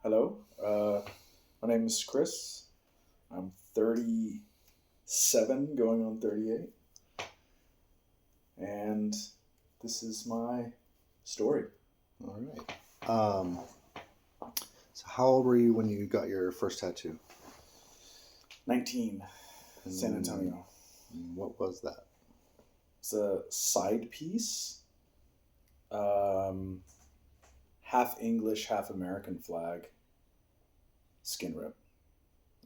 Hello. My name is Chris. I'm 37, going on 38. And this is my story. All right. So how old were you when you got your first tattoo? 19, San Antonio. What was that? It's a side piece, half English, half American flag, skin rip.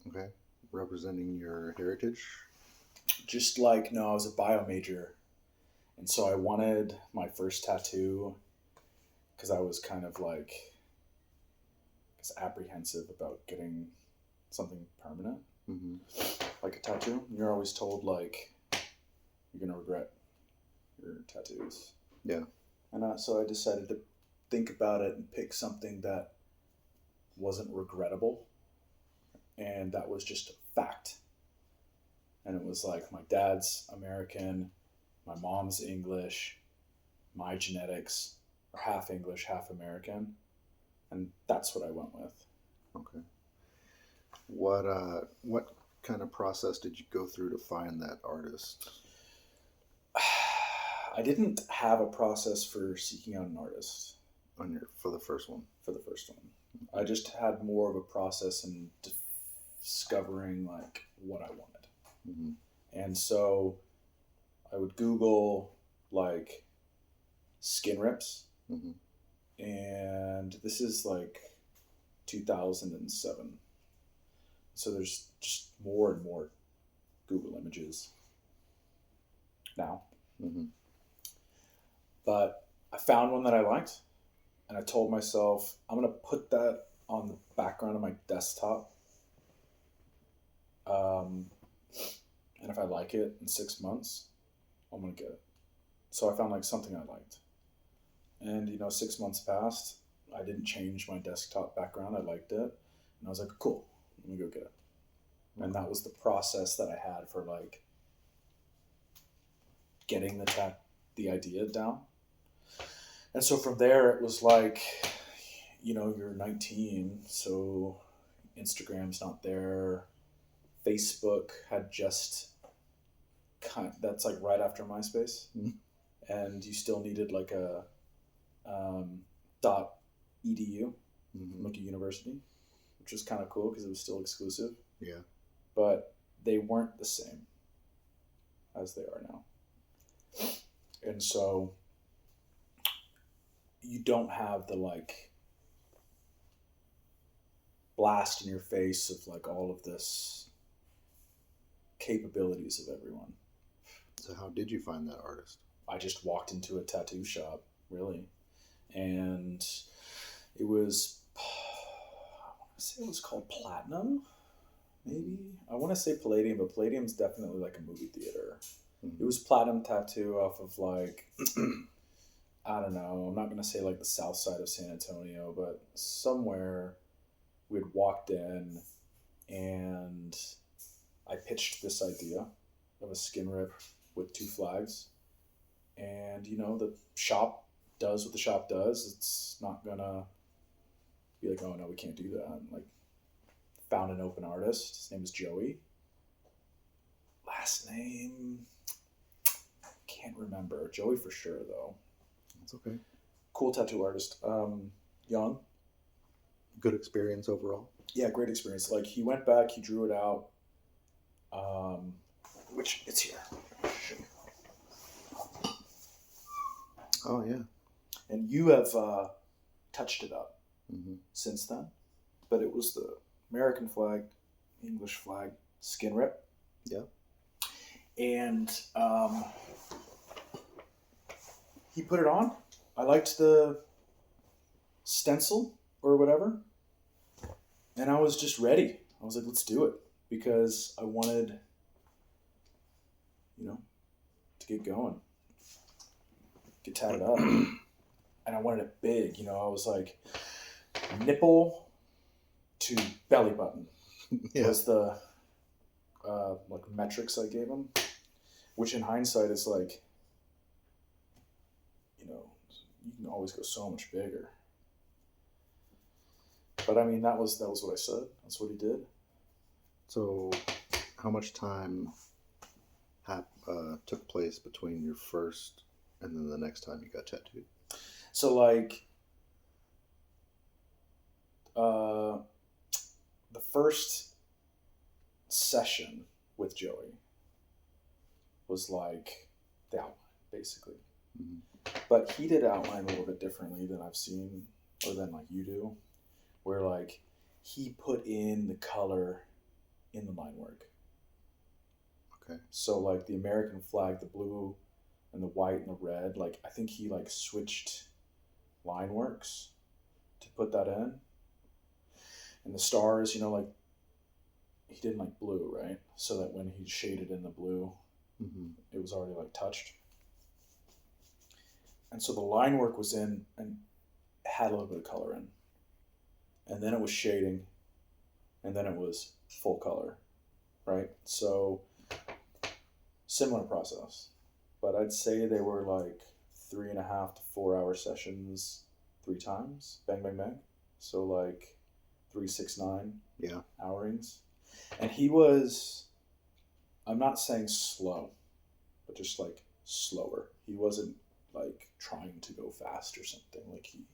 Okay. Representing your heritage? Just like, no, I was a bio major. And so I wanted my first tattoo because I was kind of like, apprehensive about getting something permanent, Mm-hmm. like a tattoo. You're always told, like, you're going to regret your tattoos. Yeah. And so I decided to think about it and pick something that wasn't regrettable. And that was just fact. And it was like, my dad's American, my mom's English, my genetics are half English, half American. And that's what I went with. Okay. What kind of process did you go through to find that artist? I didn't have a process for seeking out an artist For the first one? for the first one. I just had more of a process in discovering like what I wanted. Mm-hmm. And so I would Google like skin rips. Mm-hmm. And this is like 2007. So there's just more and more Google images now. Mm-hmm. But I found one that I liked, and I told myself, I'm going to put that on the background of my desktop. And if I like it in 6 months, I'm going to get it. So I found like something I liked. And, 6 months passed. I didn't change my desktop background. I liked it. And I was like, cool, let me go get it. And that was the process that I had for like getting the idea down. And so from there, it was like, you're 19, so Instagram's not there. Facebook had just that's like right after MySpace. Mm-hmm. And you still needed like a .edu, Mm-hmm. like a university, which was kind of cool because it was still exclusive. Yeah. But they weren't the same as they are now. And so you don't have the like blast in your face of like all of this capabilities of everyone. So how did you find that artist? I just walked into a tattoo shop, really. And it was, I want to say it was called Platinum, maybe. I want to say Palladium, but Palladium's definitely like a movie theater. Mm-hmm. It was Platinum Tattoo off of like, I don't know, I'm not going to say like the south side of San Antonio, but somewhere we had walked in and I pitched this idea of a skin rip with 2 flags. And, the shop does what the shop does. It's not going to be like, oh, no, we can't do that. And, like, found an open artist. His name is Joey. Last name, can't remember. Joey for sure, though. That's okay. Cool tattoo artist. Young. Good experience overall? Yeah, great experience. Like, he went back, he drew it out, which it's here. Oh, yeah. And you have touched it up Mm-hmm. since then. But it was the American flag, English flag, skin rip. Yeah. And he put it on. I liked the stencil or whatever. And I was just ready. I was like, let's do it. Because I wanted, to get going. Get tatted up. And I wanted it big. I was like, nipple to belly button. Yeah. Was the like metrics I gave him, which in hindsight is like, you can always go so much bigger. But I mean, that was what I said. That's what he did. So, how much time took place between your first and then the next time you got tattooed? So like, the first session with Joey was like the outline, basically. Mhm. But he did outline a little bit differently than I've seen, or than like you do, where like he put in the color in the line work. Okay. So like the American flag, the blue and the white and the red, like I think he like switched line works to put that in. And the stars, like he did like blue, right? So that when he shaded in the blue, Mm-hmm. it was already like touched. And so the line work was in and had a little bit of color in. And then it was shading, and then it was full color, right? So similar process. But I'd say they were like 3.5 to 4 hour sessions 3 times. Bang, bang, bang. So like 3, 6, 9 Yeah. hourings. And he was, I'm not saying slow, but just like slower. He wasn't like trying to go fast or something. Like he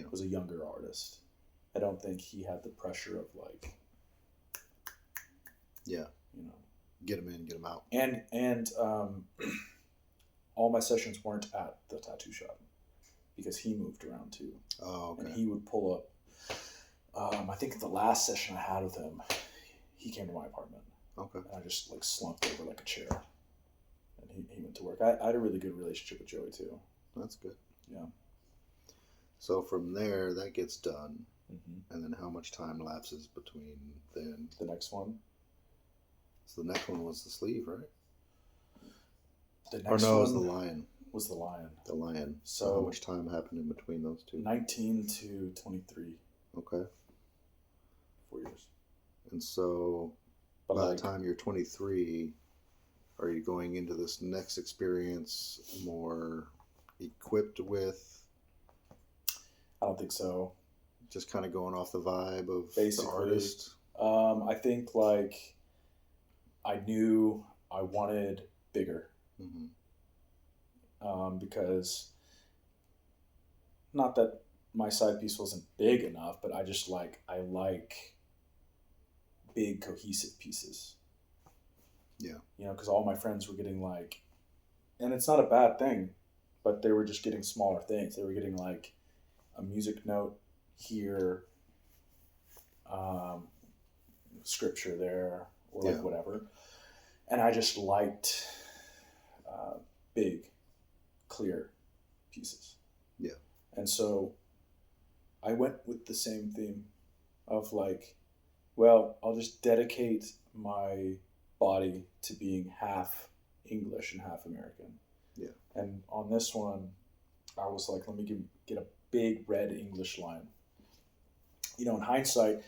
was a younger artist. I don't think he had the pressure of like, get him in, get him out. And all my sessions weren't at the tattoo shop because he moved around too. Oh, okay. And he would pull up. I think the last session I had with him, he came to my apartment. Okay. And I just like slumped over like a chair, and he went to work. I had a really good relationship with Joey too. That's good. Yeah. So from there, that gets done. Mm-hmm. And then how much time lapses between then? The next one. So the next one was the sleeve, right? The next it was one the lion. Was the lion. The lion. So how much time happened in between those two? 19 to 23. Okay. 4 years. And so by the time you're 23, are you going into this next experience more equipped with? I don't think so. Just kind of going off the vibe of basically, the artist? I think like I knew I wanted bigger. Mm-hmm. Because not that my side piece wasn't big enough, but I like big cohesive pieces. Yeah. Because all my friends were getting like, and it's not a bad thing, but they were just getting smaller things. They were getting like a music note here, scripture there, or like whatever. And I just liked big, clear pieces. Yeah. And so I went with the same theme of like, well, I'll just dedicate my body to being half English and half American. Yeah. And on this one, I was like, let me get a big red English line. In hindsight,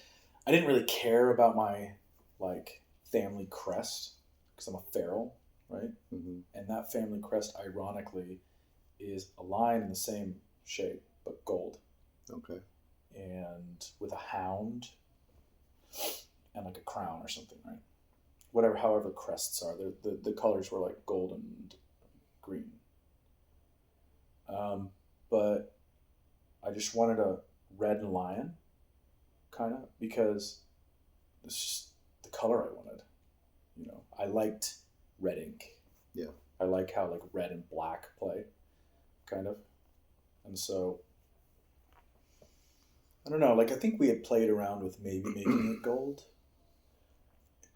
I didn't really care about my like family crest because I'm a feral, right? Mm-hmm. And that family crest, ironically, is a line in the same shape but gold. Okay. And with a hound and like a crown or something, right? Whatever, however crests are, the colors were like gold and green. But I just wanted a red lion, kind of, because it's just the color I wanted. I liked red ink. Yeah. I like how like red and black play, kind of. And so, I don't know, like I think we had played around with maybe making it gold.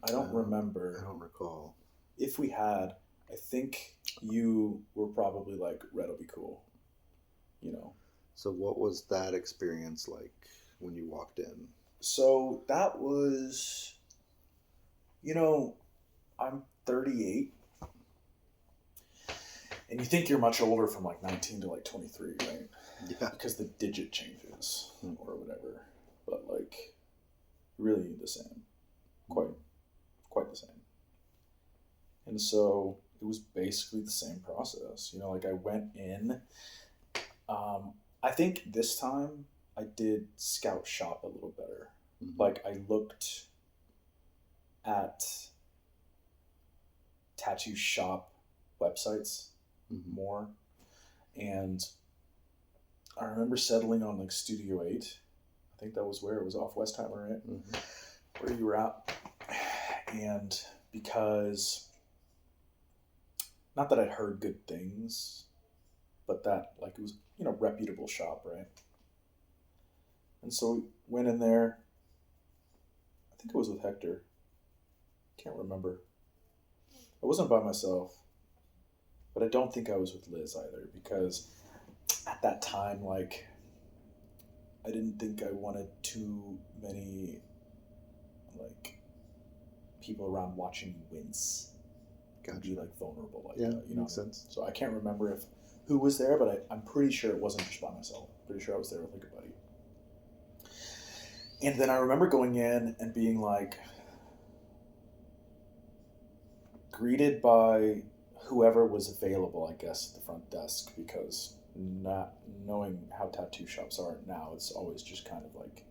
I don't remember. I don't recall. If we had, I think you were probably like, red will be cool. So what was that experience like when you walked in? So that was, I'm 38. And you think you're much older from like 19 to like 23, right? Yeah. Because the digit changes or whatever. But like, really the same. Quite the same. And so it was basically the same process. Like I went in. I think this time I did scout shop a little better. Like, I looked at tattoo shop websites more, and I remember settling on like Studio 8. I think that was where it was off Westheimer, right? Where you were at. And because, not that I'd heard good things, but that like it was, reputable shop, right? And so we went in there. I think it was with Hector. Can't remember. I wasn't by myself, but I don't think I was with Liz either, because at that time, like, I didn't think I wanted too many, like, people around watching me wince. Gotcha. Be like vulnerable, like yeah, that, makes sense. So I can't remember who was there, but I'm pretty sure it wasn't just by myself. Pretty sure I was there with like a buddy. And then I remember going in and being like greeted by whoever was available, I guess, at the front desk, because not knowing how tattoo shops are now, it's always just kind of like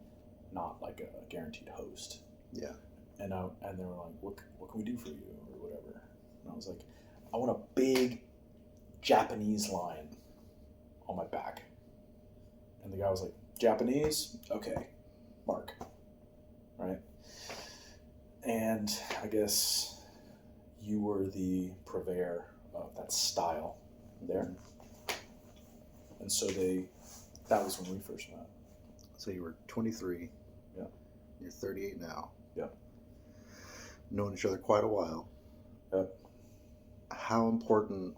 not like a guaranteed host. Yeah. And they were like, what can we do for you, or whatever. And I was like, I want a big Japanese line on my back. And the guy was like, Japanese? Okay, mark. Right? And I guess you were the purveyor of that style there. And so that was when we first met. So you were 23. Yeah. You're 38 now. Yeah. Known each other quite a while. Yep. How important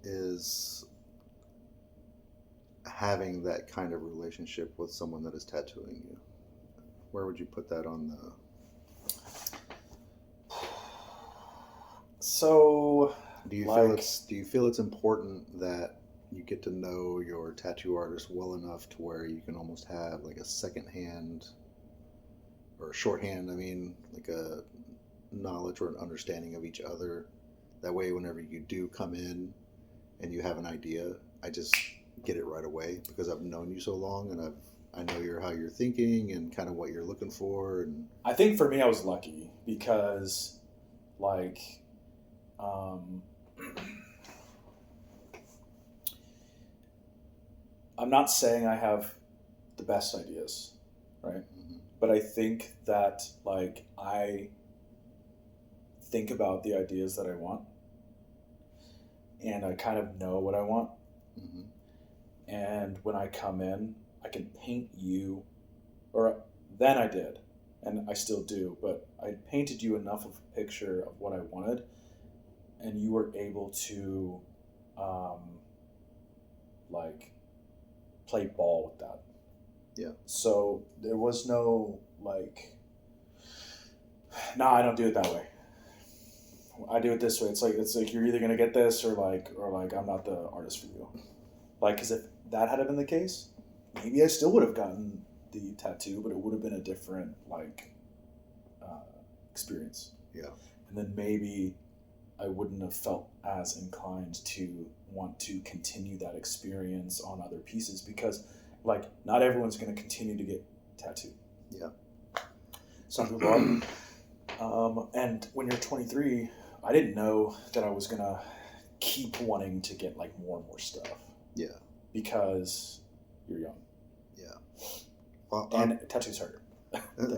is having that kind of relationship with someone that is tattooing you? Where would you put that on the... So, do you feel it's important that you get to know your tattoo artist well enough to where you can almost have like a second hand or shorthand, like a knowledge or an understanding of each other? That way, whenever you do come in and you have an idea, I just get it right away because I've known you so long, and I know how you're thinking and kind of what you're looking for. And I think for me, I was lucky because, like, I'm not saying I have the best ideas, right? Mm-hmm. But I think that, like, I think about the ideas that I want, and I kind of know what I want. Mm-hmm. And when I come in, I can paint you, or then I did, and I still do, but I painted you enough of a picture of what I wanted, and you were able to, like, play ball with that. Yeah. So there was no, like, I don't do it that way. I do it this way. It's like you're either gonna get this or I'm not the artist for you. Like, because if that had been the case, maybe I still would have gotten the tattoo, but it would have been a different experience. Yeah. And then maybe I wouldn't have felt as inclined to want to continue that experience on other pieces, because, like, not everyone's going to continue to get tattooed. Yeah. Some people are. And when you're 23, I didn't know that I was going to keep wanting to get, like, more and more stuff. Yeah. Because you're young. Yeah. Well, and tattoos hurt.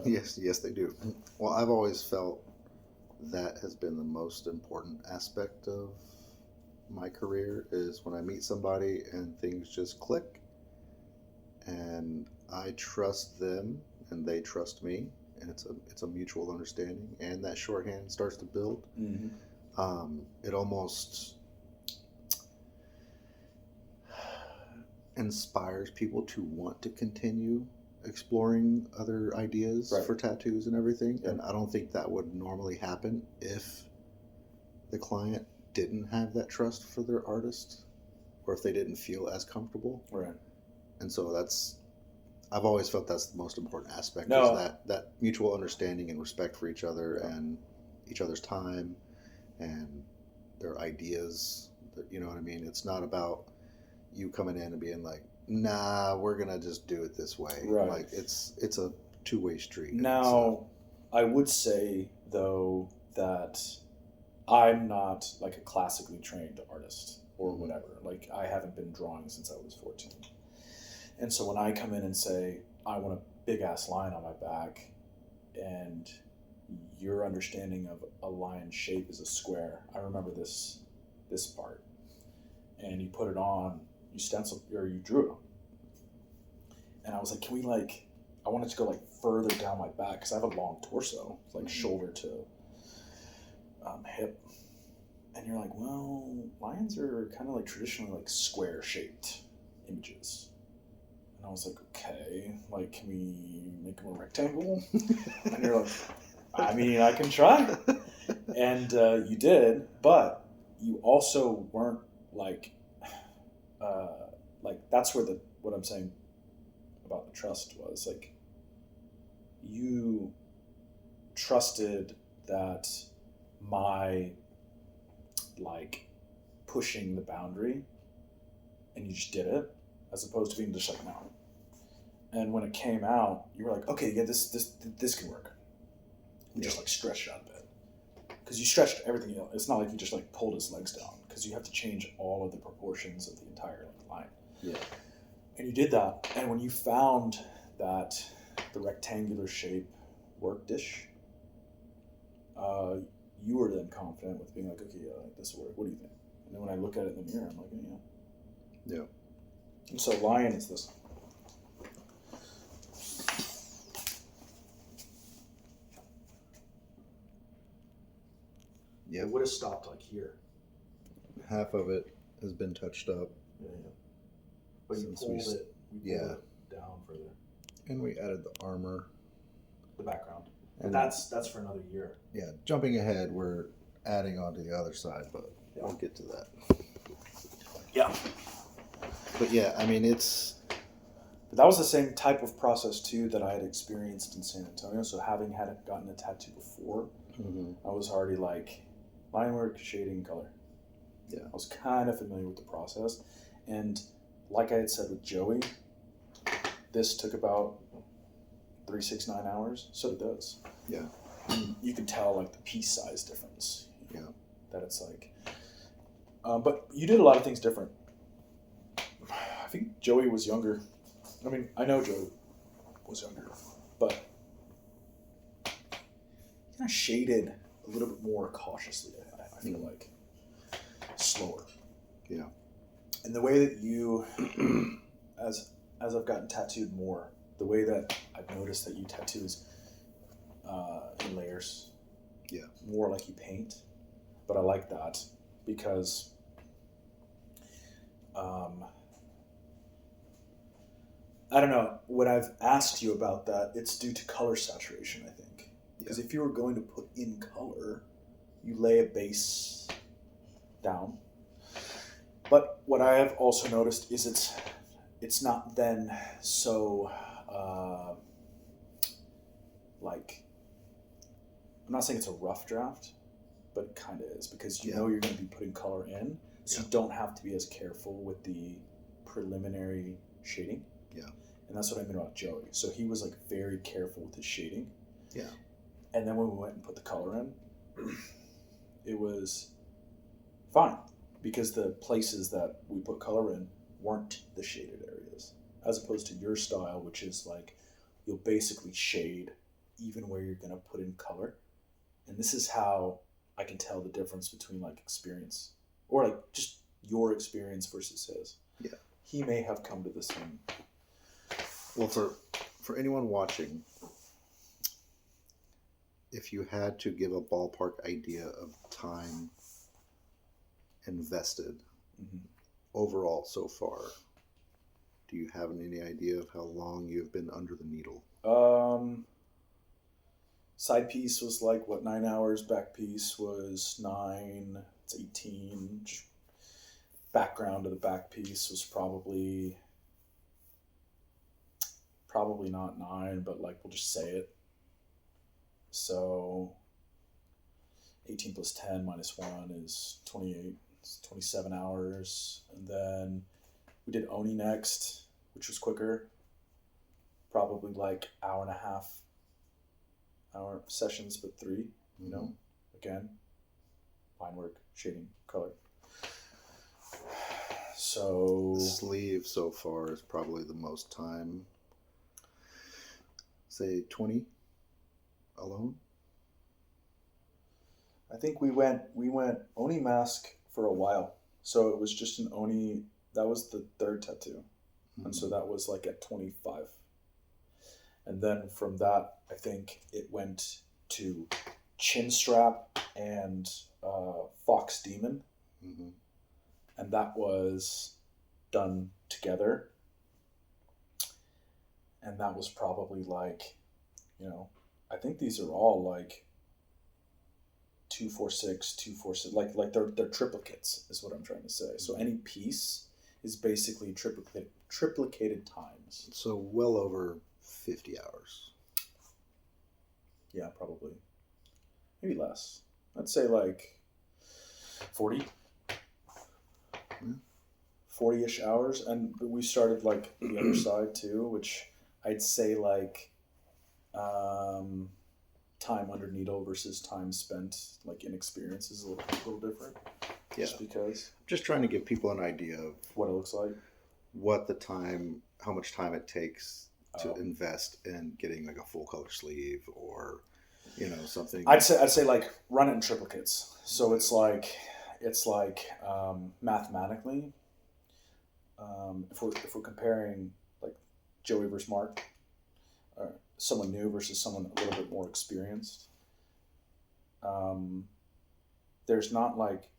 Yes, they do. Well, I've always felt that has been the most important aspect of my career, is when I meet somebody and things just click, and I trust them and they trust me, and it's a mutual understanding, and that shorthand starts to build. Mm-hmm. It almost inspires people to want to continue exploring other ideas for tattoos and everything. Yep. And I don't think that would normally happen if the client didn't have that trust for their artist, or if they didn't feel as comfortable. Right. And so I've always felt that's the most important aspect, No. is that mutual understanding and respect for each other and each other's time and their ideas. You know what I mean? It's not about you coming in and being like, nah, we're gonna just do it this way. Right. Like, it's a two-way street. Now, I would say, though, that I'm not like a classically trained artist or Mhm. whatever. Like, I haven't been drawing since I was 14. And so when I come in and say, I want a big ass lion on my back, and your understanding of a lion's shape is a square, I remember this part. And you put it on, you stenciled, or you drew it on. And I was like, can we like, I want it to go like further down my back because I have a long torso, like Mhm. shoulder to hip. And you're like, well, lions are kind of like traditionally like square shaped images. And I was like, okay, like, can we make them a rectangle? And you're like, I mean, I can try. And you did, but you also weren't like, that's where what I'm saying about the trust was. Like, you trusted that my, like, pushing the boundary, and you just did it, as opposed to being just like, no. And when it came out, you were like, okay, yeah, this can work. You just like stretched it out a bit, because you stretched everything else. It's not like you just like pulled his legs down, because you have to change all of the proportions of the entire like line. Yeah. And you did that, and when you found that the rectangular shape worked-ish, you were then confident with being like, okay, yeah, this will work. What do you think? And then when I look at it in the mirror, I'm like, yeah. Yeah. And so lion is this. Yeah. It would have stopped like here. Half of it has been touched up. Yeah. But you Since pulled we s- it. You pulled it down further. And we added the armor. The background. And But that's for another year. yeah, jumping ahead, we're adding on to the other side, but Yeah. we'll get to that. Yeah. But yeah, I mean, it's But that was the same type of process too that I had experienced in San Antonio. So having gotten a tattoo before, I was already like line work, shading, color. Yeah. I was kind of familiar with the process. And like I had said with Joey, this took about 3-6-9 hours. So it does. Yeah. And you could tell like the piece size difference. Yeah. That it's like, but you did a lot of things different. I think Joey was younger. I mean, I know Joey was younger, but he kind of shaded a little bit more cautiously. I feel like slower. Yeah. And the way that you, as I've gotten tattooed more, the way that I've noticed that you tattoo is in layers. Yeah. More like you paint, but I like that because I don't know. When I've asked you about that, it's due to color saturation, I think. Because if you were going to put in color, you lay a base down. But what I have also noticed is it's not then so like, I'm not saying it's a rough draft, but it kind of is, because you know you're going to be putting color in, so you don't have to be as careful with the preliminary shading. Yeah. And that's what I mean about Joey. So he was like very careful with his shading. Yeah. And then when we went and put the color in, it was fine, because the places that we put color in weren't the shaded areas, as opposed to your style, which is like you'll basically shade even where you're going to put in color. And this is how I can tell the difference between like experience, or like just your experience versus his. Yeah. He may have come to the same. Well, for anyone watching, if you had to give a ballpark idea of time invested overall so far, do you have any idea of how long you've been under the needle? Side piece was like, what, 9 hours. Back piece was 9. It's 18. Background of the back piece was probably not 9, but like, we'll just say it. So 18 plus 10 minus 1 is 28. It's 27 hours. And then we did Oni next, which was quicker. probably like hour sessions, but 3, you know, again, line work, shading, color. So The sleeve so far is probably the most time. Say 20 alone. I think we went Oni mask for a while. So it was just an Oni. That was the 3rd tattoo, and so that was like at 25. And then from that, I think it went to Chin Strap and Fox Demon, and that was done together. And that was probably like, you know, I think these are all like 246, 246, like they're triplicates is what I'm trying to say. So any piece is basically triplicated times. So well over 50 hours. Yeah, probably. Maybe less. I'd say like 40. 40-ish hours. And we started like the other side too, which I'd say like time under needle versus time spent like in experience is a little different. Yeah. Just because. Just trying to give people an idea of what it looks like. How much time it takes to invest in getting like a full color sleeve or, you know, something. I'd say like run it in triplicates. So it's like mathematically, if we're comparing like Joey versus Mark, or someone new versus someone a little bit more experienced, there's not like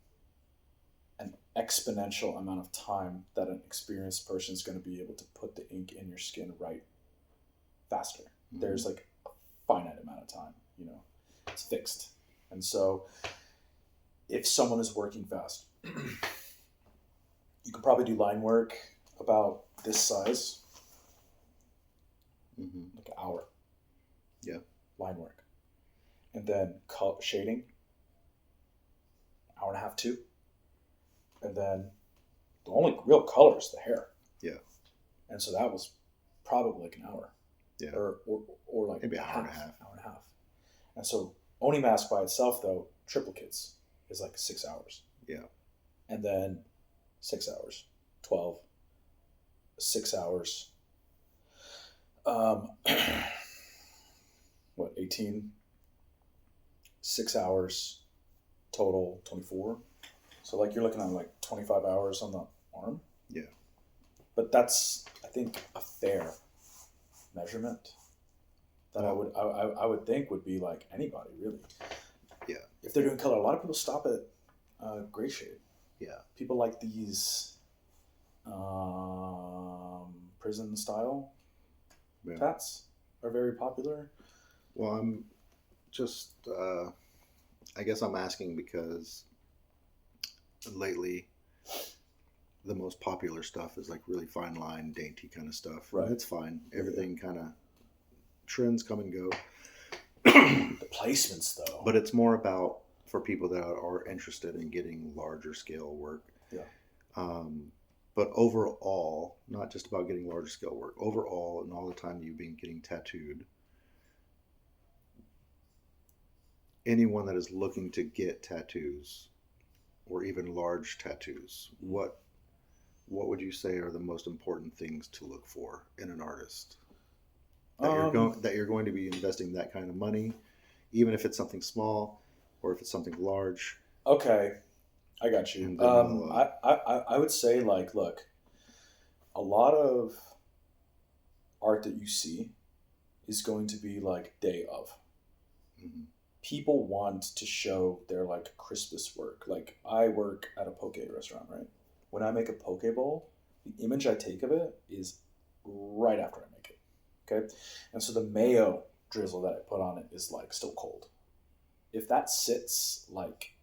an exponential amount of time that an experienced person is going to be able to put the ink in your skin right faster. There's like a finite amount of time, you know, it's fixed. And so if someone is working fast, you can probably do line work about this size, like an hour. Yeah. Line work. And then shading, hour and a half, 2. And then the only real color is the hair. Yeah. And so that was probably like an hour. Yeah. Or like maybe an hour and a half. Hour and a half. And so Oni mask by itself though, triplicates is like 6 hours. Yeah. And then 6 hours, 12, 6 hours. 18? 6 hours total, 24. So like you're looking at like 25 hours on the arm. Yeah. But that's, I think, a fair measurement that I would think would be like anybody really. Yeah. If they're doing color, a lot of people stop at gray shade. Yeah. People like these prison style tats are very popular. Well, I'm just, I guess I'm asking because lately the most popular stuff is like really fine line, dainty kind of stuff. Right. And it's fine. Everything kind of trends come and go. The placements though. But it's more about for people that are interested in getting larger scale work. Yeah. But overall, not just about getting larger scale work, overall, and all the time you've been getting tattooed, anyone that is looking to get tattoos or even large tattoos, what would you say are the most important things to look for in an artist? That you're going to be investing that kind of money, even if it's something small or if it's something large. Okay, I got you. I would say like, look, a lot of art that you see is going to be like day of. Mm-hmm. People want to show their like crispest work. Like I work at a poke restaurant, right? When I make a poke bowl, the image I take of it is right after I make it. Okay? And so the mayo drizzle that I put on it is like still cold. If that sits like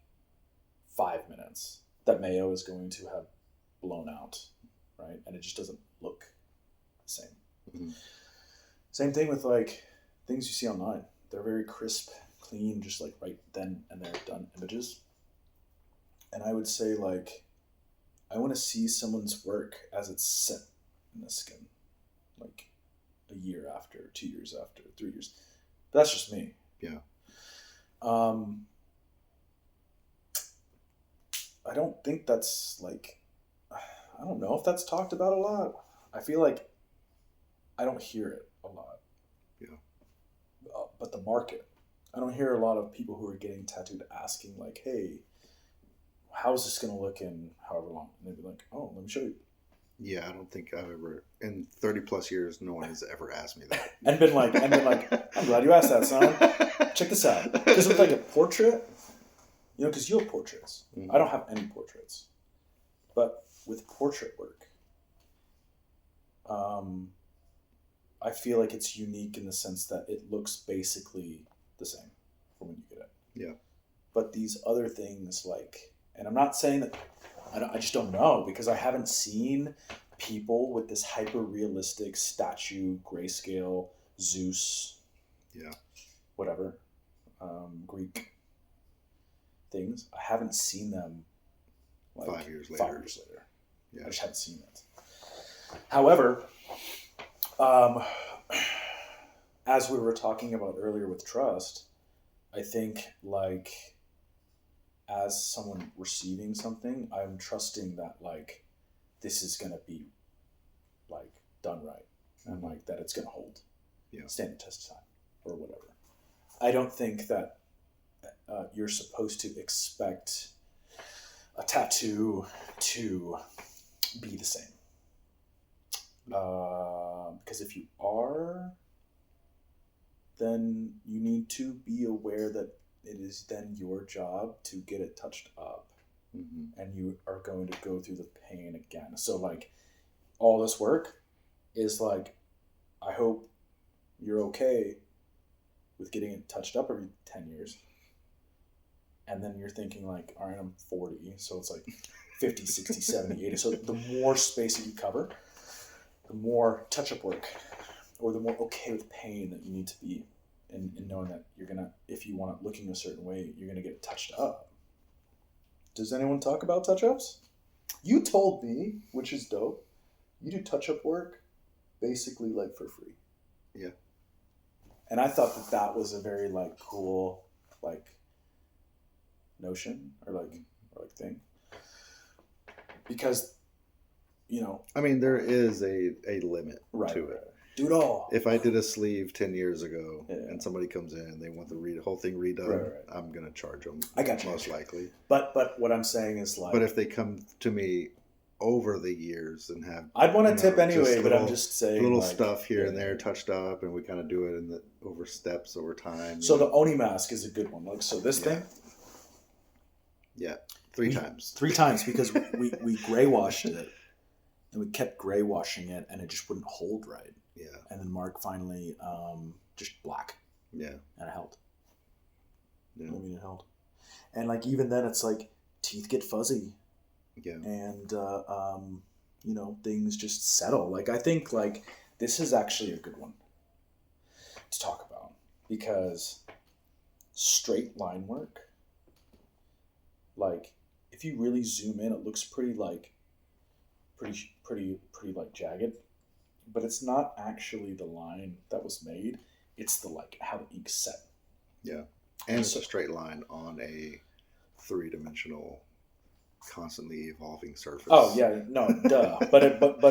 5 minutes, that mayo is going to have blown out, right? And it just doesn't look the same. Mm-hmm. Same thing with like things you see online. They're very crisp, clean, just like right then and there done images. And I would say like, I want to see someone's work as it's set in the skin. Like a year after, 2 years after, 3 years. That's just me. Yeah. I don't think that's like, I don't know if that's talked about a lot. I feel like I don't hear it a lot. Yeah. But the market, I don't hear a lot of people who are getting tattooed asking like, hey, how's this going to look in however long? And they'd be like, oh, let me show you. Yeah, I don't think I've ever, in 30 plus years, no one has ever asked me that. and been like, I'm glad you asked that, son. Check this out. Because with like a portrait, because you have portraits. Mhm. I don't have any portraits. But with portrait work, I feel like it's unique in the sense that it looks basically the same from when you get it. Yeah. But these other things, like, and I'm not saying that, I just don't know, because I haven't seen people with this hyper realistic statue, grayscale, Zeus, Yeah. whatever, Greek things. I haven't seen them like 5 years later. 5 years later. Yeah. I just haven't seen it. However, as we were talking about earlier with trust, I think like as someone receiving something, I'm trusting that like this is gonna be like done right, and like that it's gonna hold, stand the test of time or whatever. I don't think that you're supposed to expect a tattoo to be the same. Because if you are, then you need to be aware that it is then your job to get it touched up. Mm-hmm. And you are going to go through the pain again. So like all this work is like, I hope you're okay with getting it touched up every 10 years. And then you're thinking like, all right, I'm 40. So it's like 50, 60, 70, 80. So the more space that you cover, the more touch-up work, or the more okay with pain that you need to be in knowing that you're going to, if you want it looking a certain way, you're going to get it touched up. Does anyone talk about touch-ups? You told me, which is dope, you do touch-up work basically like for free. Yeah. And I thought that was a very like cool like notion or like thing. Because I mean, there is a limit to it. Do it all. If I did a sleeve 10 years ago Yeah. and somebody comes in and they want the whole thing redone, Right. I'm going to charge them. I got you. Most likely. But what I'm saying is like. But if they come to me over the years and have. I'd want to tip anyway, but I'm just saying. Little like, stuff here and there touched up, and we kind of do it over steps over time. So the Oni mask is a good one. Like, so this thing. Yeah. Three times. 3 times because we gray washed it. And we kept gray washing it, and it just wouldn't hold right. Yeah. And then Mark finally just black. Yeah. And it held. Yeah. I mean, it held. And like even then, it's like teeth get fuzzy. Yeah. And things just settle. Like I think like this is actually a good one to talk about, because straight line work, like if you really zoom in, it looks pretty like jagged, but it's not actually the line that was made. It's the like how the ink's set. Yeah, and it's a straight line on a 3-dimensional, constantly evolving surface. Oh yeah, no, duh. but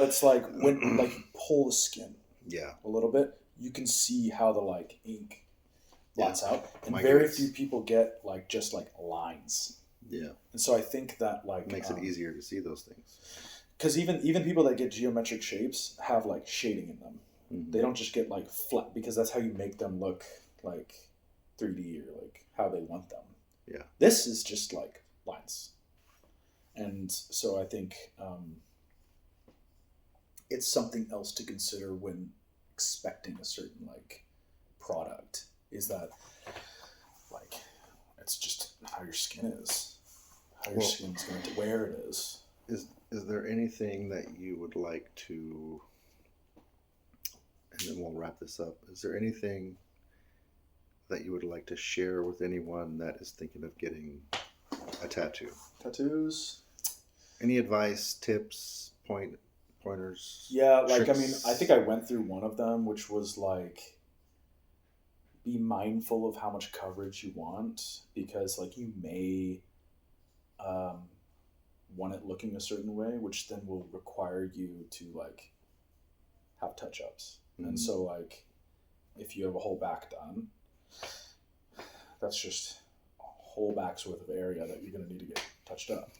it's like when like you pull the skin. Yeah. A little bit, you can see how the like ink blots out, and few people get like just like lines. Yeah. And so I think that like makes it easier to see those things. Because even people that get geometric shapes have like shading in them. Mm-hmm. They don't just get like flat, because that's how you make them look like 3D or like how they want them. Yeah. This is just like lines. And so I think it's something else to consider when expecting a certain like product, is that like it's just how your skin is, how your skin's going to where it is. Is there anything that you would like to, and then we'll wrap this up, is there anything that you would like to share with anyone that is thinking of getting a tattoo? Tattoos? Any advice, tips, pointers pointers? Yeah, like, I tricks? mean, I think I went through one of them, which was like, be mindful of how much coverage you want, because like you may um, want it looking a certain way, which then will require you to like have touch ups. And Mhm. so, like, if you have a whole back done, that's just a whole back's worth of area that you're going to need to get touched up,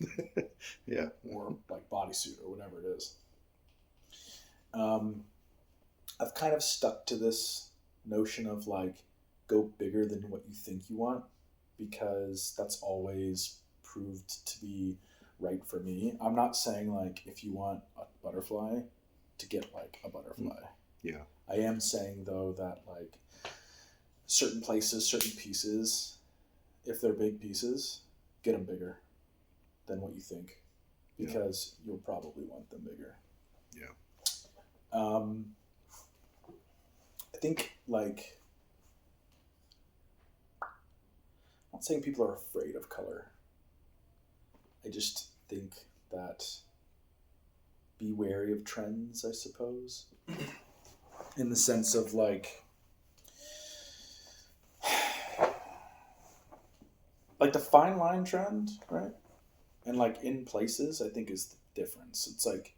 Yeah. or like bodysuit or whatever it is. I've kind of stuck to this notion of like, go bigger than what you think you want, because that's always proved to be right for me. I'm not saying like, if you want a butterfly, to get like a butterfly. Yeah. I am saying though that like certain places, certain pieces, if they're big pieces, get them bigger than what you think, Yeah. because you'll probably want them bigger. Yeah. I think like, I'm not saying people are afraid of color. I just think that be wary of trends, I suppose, in the sense of like the fine line trend, right? And like in places, I think is the difference. It's like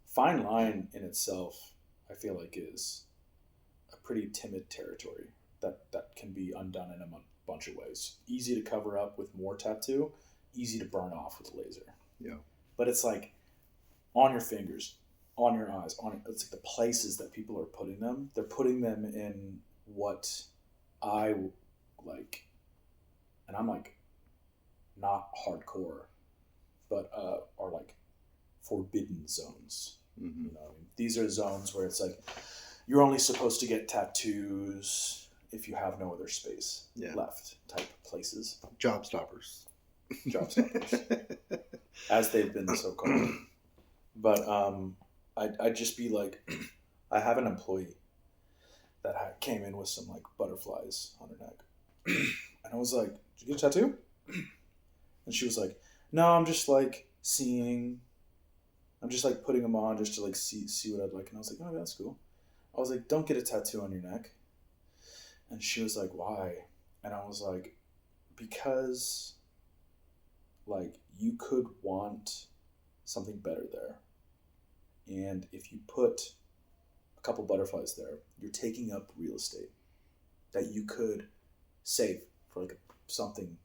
fine line in itself, I feel like is a pretty timid territory that can be undone in a bunch of ways. Easy to cover up with more tattoo, easy to burn off with laser. Yeah. But it's like on your fingers, on your eyes, on it's like the places that people are putting them. They're putting them in what I like, and I'm like not hardcore, but are like forbidden zones. Mm-hmm. You know, what I mean? These are zones where it's like you're only supposed to get tattoos if you have no other space left, type places. Job stoppers. Job stoppers, as they've been so called. But I'd just be like, I have an employee that came in with some like butterflies on her neck, and I was like, "Did you get a tattoo?" And she was like, "No, I'm just like seeing. I'm just like putting them on just to like see what I'd like." And I was like, "Oh, that's cool." I was like, "Don't get a tattoo on your neck." And she was like, "Why?" And I was like, "Because like you could want something better there. And if you put a couple butterflies there, you're taking up real estate that you could save for like something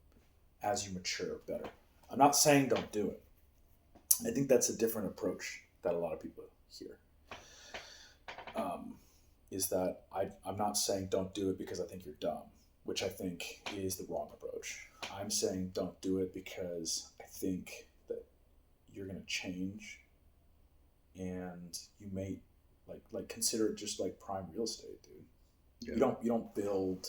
as you mature better." I'm not saying don't do it. I think that's a different approach that a lot of people hear. Is that I'm not saying don't do it because I think you're dumb, which I think is the wrong approach. I'm saying don't do it because I think that you're going to change, and you may like consider it just like prime real estate, dude. Yeah. You don't build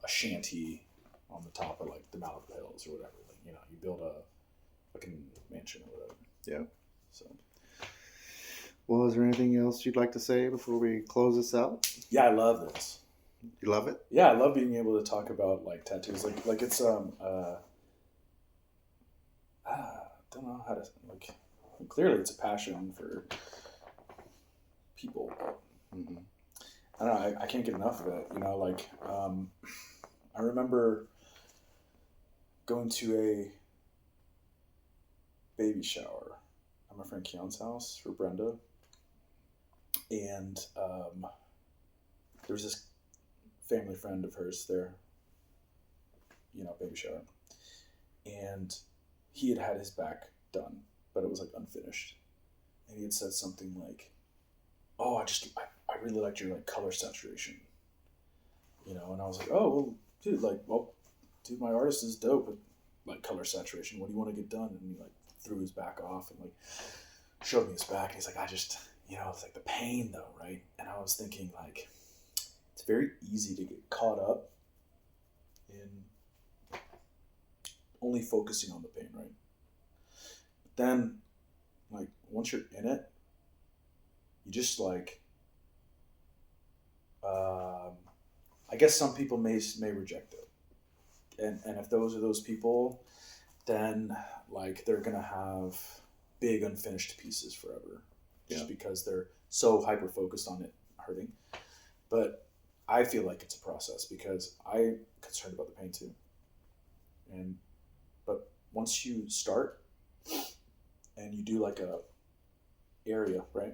a shanty on the top of like the Malibu Hills or whatever. Like, you know, you build a fucking mansion or whatever. Yeah. So Well, is there anything else you'd like to say before we close this out? yeah, I love this. You love it? Yeah, I love being able to talk about like tattoos. Like it's I don't know how to like. Clearly, it's a passion for people. But Mm-hmm. I don't know. I can't get enough of it. You know, like I remember going to a baby shower at my friend Keon's house for Brenda, and there was this family friend of hers there. You know, baby shower, and he had had his back done, but it was like unfinished, and he had said something like, "Oh, I really liked your like color saturation," you know, and I was like, "Oh, well, dude, my artist is dope at like color saturation. What do you want to get done?" And he like threw his back off and like showed me his back, and he's like, "I just, you know, it's like the pain though, right?" And I was thinking like, it's very easy to get caught up in only focusing on the pain, right? But then, like, once you're in it, you just like, I guess some people may reject it, and if those are those people, then like they're gonna have big unfinished pieces forever, just Yeah. because they're so hyper focused on it hurting. But I feel like it's a process because I'm concerned about the pain too. And but once you start and you do like a area, right?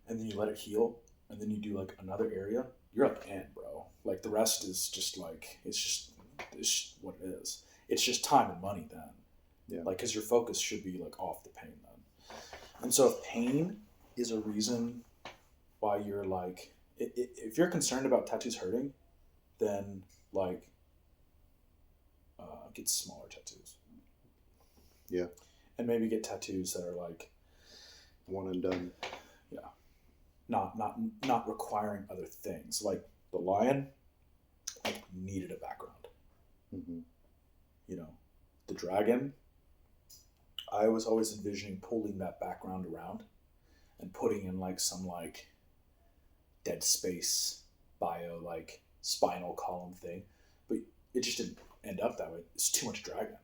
And then you let it heal, and then you do like another area, you're like in, bro. Like the rest is just like it's what it is. It's just time and money then. Yeah. Like, because your focus should be like off the pain then. And so if pain is a reason why you're like, if you're concerned about tattoos hurting, then like get smaller tattoos. Yeah. And maybe get tattoos that are like One and done. not requiring other things. Like the lion, like needed a background. Mm-hmm. You know, the dragon, I was always envisioning pulling that background around and putting in like some like dead space bio like spinal column thing, but it just didn't end up that way. It's too much dragon.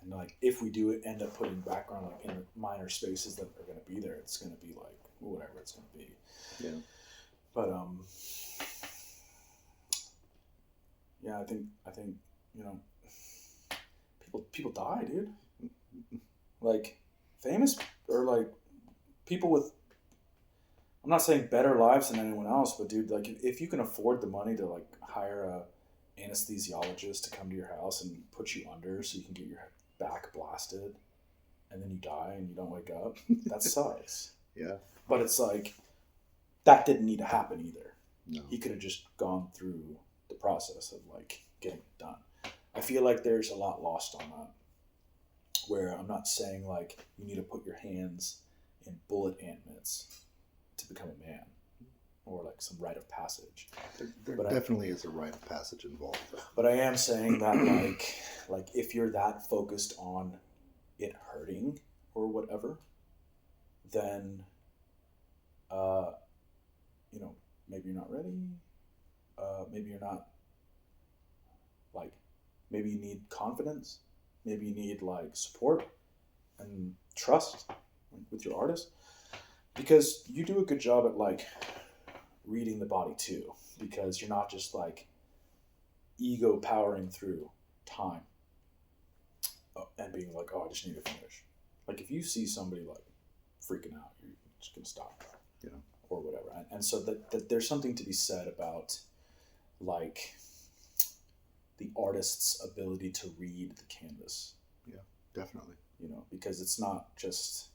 And like if we do end up putting background like in the minor spaces that are going to be there, it's going to be like whatever it's going to be. Yeah. But yeah, I think you know, people die, dude. Like famous or like people with, I'm not saying better lives than anyone else, but dude, like if you can afford the money to like hire a anesthesiologist to come to your house and put you under so you can get your back blasted, and then you die and you don't wake up, that sucks. Yeah. But it's like that didn't need to happen either. No. He could have just gone through the process of like getting it done. I feel like there's a lot lost on that, where I'm not saying like you need to put your hands in bullet ant mitts to become a man or like some rite of passage. There But definitely is a rite of passage involved. But I am saying that like if you're that focused on it hurting or whatever, then you know, maybe you're not ready. Maybe you're not like, maybe you need confidence. Maybe you need like support and trust with your artist, because you do a good job at like reading the body too, because you're not just like ego powering through time and being like, oh, I just need to finish. Like if you see somebody like freaking out, you're just gonna stop. Yeah. Or whatever. And so that there's something to be said about like the artist's ability to read the canvas. Yeah, definitely. You know, because it's not just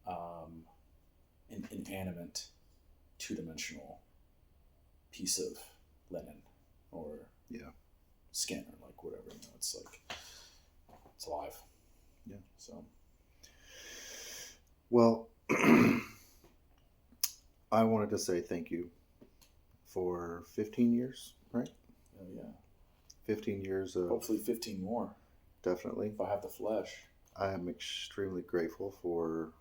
an inanimate, two-dimensional piece of linen or skin or like whatever. You know, it's like it's alive. Yeah. So. Well, I wanted to say thank you for 15 years, right? Oh yeah. 15 years of... Hopefully 15 more. Definitely. If I have the flesh. I am extremely grateful for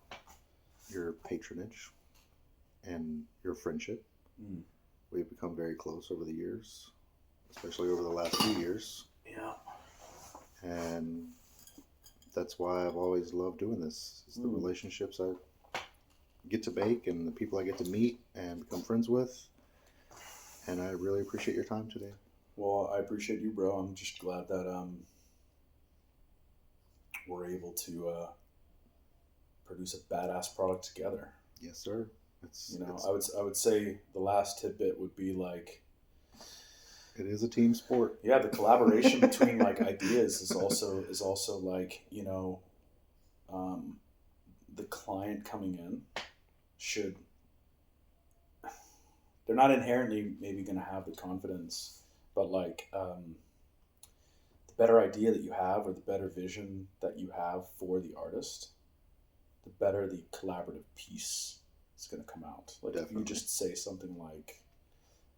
your patronage and your friendship. Mm. We've become very close over the years, especially over the last few years. Yeah. And that's why I've always loved doing this. It's the relationships I get to make and the people I get to meet and become friends with. And I really appreciate your time today. Well, I appreciate you, bro. I'm just glad that we're able to produce a badass product together. Yes, sir. I would say the last tidbit would be like, it is a team sport. Yeah, the collaboration between like ideas is also like, you know, the client coming in should, they're not inherently maybe going to have the confidence, but like the better idea that you have or the better vision that you have for the artist, the better the collaborative piece is going to come out. Like Definitely. If you just say something like,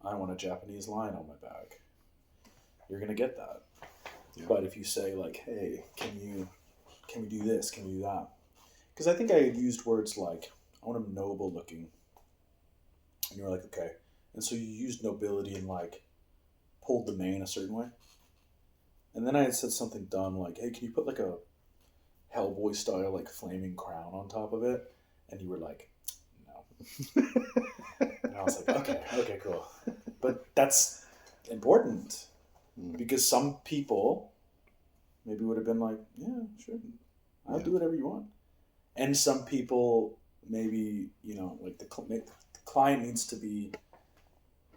I want a Japanese lion on my back, you're going to get that. Yeah. But if you say like, hey, can we do this? Can we do that? Because I think I had used words like, I want him noble looking. And you were like, okay. And so you used nobility and like pulled the mane a certain way. And then I had said something dumb like, hey, can you put like a Hellboy style like flaming crown on top of it? And you were like, no. And I was like, okay, cool. But that's important because some people maybe would have been like, yeah, sure, I'll do whatever you want. And some people maybe, like the client needs to be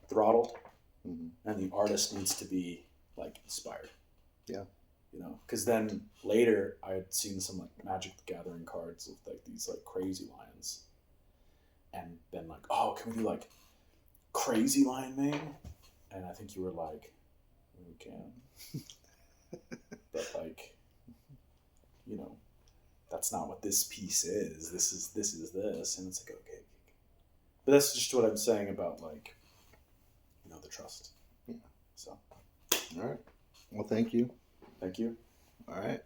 throttled and the artist needs to be like inspired. Yeah. Because then later I had seen some like Magic the Gathering cards of like these like crazy lions and been like, oh, can we do like crazy lion mane? And I think you were like, we can. But like, that's not what this piece is. This is this. And it's like, okay. But that's just what I'm saying about like, the trust. Yeah. So. All right. Well, thank you. Thank you. All right.